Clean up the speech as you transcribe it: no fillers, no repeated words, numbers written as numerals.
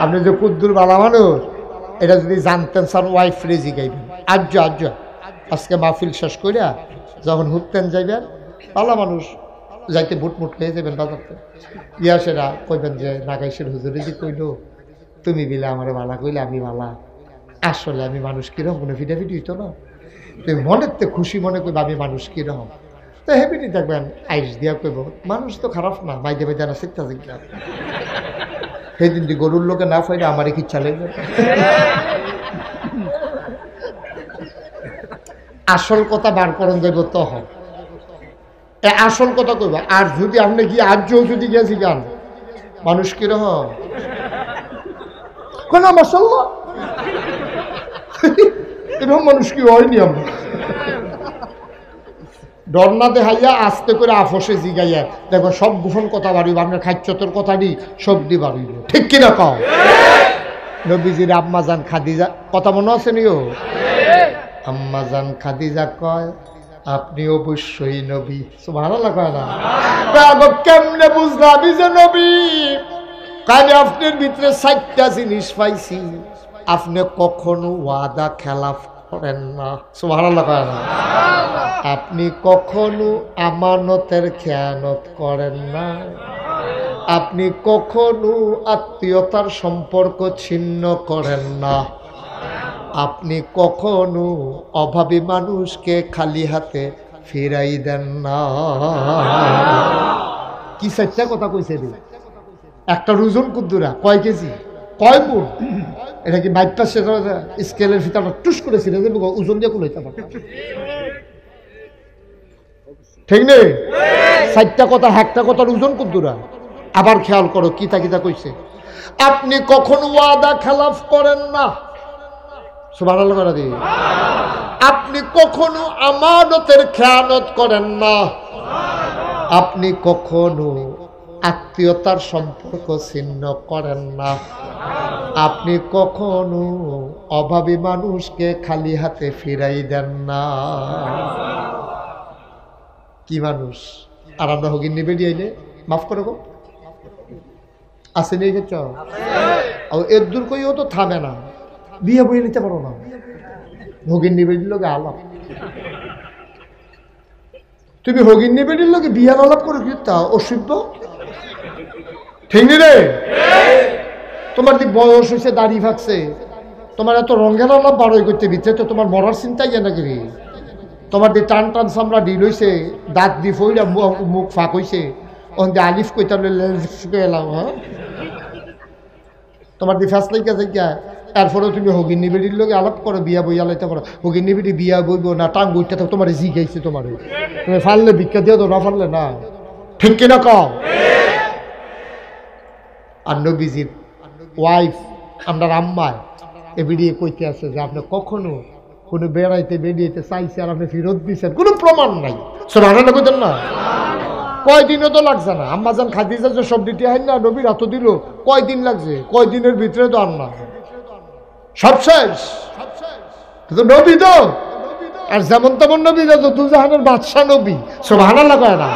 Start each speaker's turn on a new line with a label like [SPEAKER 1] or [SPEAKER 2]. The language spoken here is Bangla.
[SPEAKER 1] আপনি যে কুদ্দুর বালা মানুষ এটা যদি জানতেন স্যার ওয়াইফ রেজি গাইবেন আজ আজকে মাহফিল শেষ করিয়া যখন হুকতেন যাইবেন বালা মানুষ যাইতে বুটমুট হয়ে যাবেন বাজারতে ইয়া সেরা কইবেন যে নাগাইশের হুজুরে যে কইল তুমি বিলে আমার বালা কইলে আমি বালা আসলে আমি মানুষ কিরকম কোনো ফিটাফিটি হইতো না তুমি মনের তো খুশি মনে কইব আমি মানুষ কিরকম তো হেবিটি দেখবেন আইস দিয়া কইব মানুষ তো খারাপ না মাইদে মাইদে না শিখতে শিখলাম সেই দিন গরুর লোকে না ফাইলে আমার কি ইচ্ছা লাগবে আসল কথা বার করেন যাইব তখন আসল কথা কইবা আর যদি আপনি কি আজও যদি গেছি গান মানুষ কিরকম কেন মাশাআল্লাহ এরকম মানুষ কি হয়নি আমরা ডরনা দেখাইয়া আস্তে করে আফসে জিগাইয়া দেখো সব গোপন কথা বাড়িব আপনার খাদ্যতর কথা নি সব দি বাড়িব ঠিক কিনা কও নবীজির আম্মাজান খাদিজা কথা মনে আছে নিও আম্মাজান খাদিজা কয় আপনি অবশ্যই নবী সুবহানাল্লাহ কয় না কেমনে বুঝলাম যে নবী কাজে আপনার ভিতরে 4টা জিনিস পাইছি আপনি কখনো ওয়াদা খেলাফ করেন না সুবহানাল্লাহ কয় না আপনি কখনো আমানতের খেয়ানত করেন না আপনি কখনো আত্মীয়তার সম্পর্ক ছিন্ন করেন না আপনি কখনো অভাবী মানুষকে খালি হাতে ফিরাই দেন না কি 4টা কথা কইছে রে একটা রুজন কুদ্দুরা কয় কেজি কয় মুঠ এটা কি বাইকটা সেটা স্কেলের ফিতাটা টুস করেছিল যে ওজন দিয়ে কুলাইতে পারে ঠিক নেই 4টা কথা একটা কথার ওজন কুদ্দুরা আবার খেয়াল করো কিতা কিতা কইছে আপনি কখনো ওয়াদা খেলাফ করেন না সুবহানাল্লাহ করে দি আপনি কখনো আমানতের খেয়ানত করেন না আপনি কখনো আত্মীয়তার সম্পর্ক ছিন্ন করেন না আপনি কখনো অভাবী মানুষকে খালি হাতে ফিরাই দেন না কি মানুষ আর আমরা হগিন নিবে দিয়াইলে মাফ করে গো আছে নিয়ে গেছ এর দূর কইও তো থামে না বিয়ে বই নিতে পারো না হগিন নিবে দিল আলাপ তুমি হগিন নিবে দিল বিয়ার আলাপ করে কি তা অসভ্য ঠিক নি রে তোমার যে বয়স হয়েছে দাড়ি ফাঁকছে তোমার এত রঙের আলাপ বারোই করতে ভিতরে তো তোমার মরার চিন্তাই জানা করি তোমার যে টান টান চামড়া ডিল হয়েছে দাঁত দি ফইলা মুখ ফাঁক হয়েছে ওখান দিয়ে আলিফ কইতাম এলাম হ্যাঁ তোমার দি ফ্যাস লাইকা যাইকা তারপরেও তুমি হগিন নিবেডির লোক আলাপ করো বিয়া বই আলাইতে পারো হগিন নিবেডি বিয়া বইব না টাং বইটা তো তোমার জি গাইছে তোমার তুমি ফাললে ভিক্ষা দিয়ে তো না ফাললে না ঠিক কিনা কও আর নবীজির ওয়াইফ আমরা আম্মায় এ বেরিয়ে কইতে আছে যে আপনি কখনো কোনো বেড়াইতে বেরিয়েতে চাইছে আর আপনি ফেরত দিচ্ছেন কোনো প্রমাণ নাই সুবহানাল্লাহ কইতেন না কয়দিনও তো লাগছে না আম্মাজান খাদিজা যে সব দিতে হয় না নবীর হাত দিল কয়দিন লাগছে কয়দিনের ভিতরে তো আর না সব শেষ তো নবী তো আর যেমন তেমন নবী তো দুজাহানের বাদশা নবী সুবহানাল্লাহ কয় না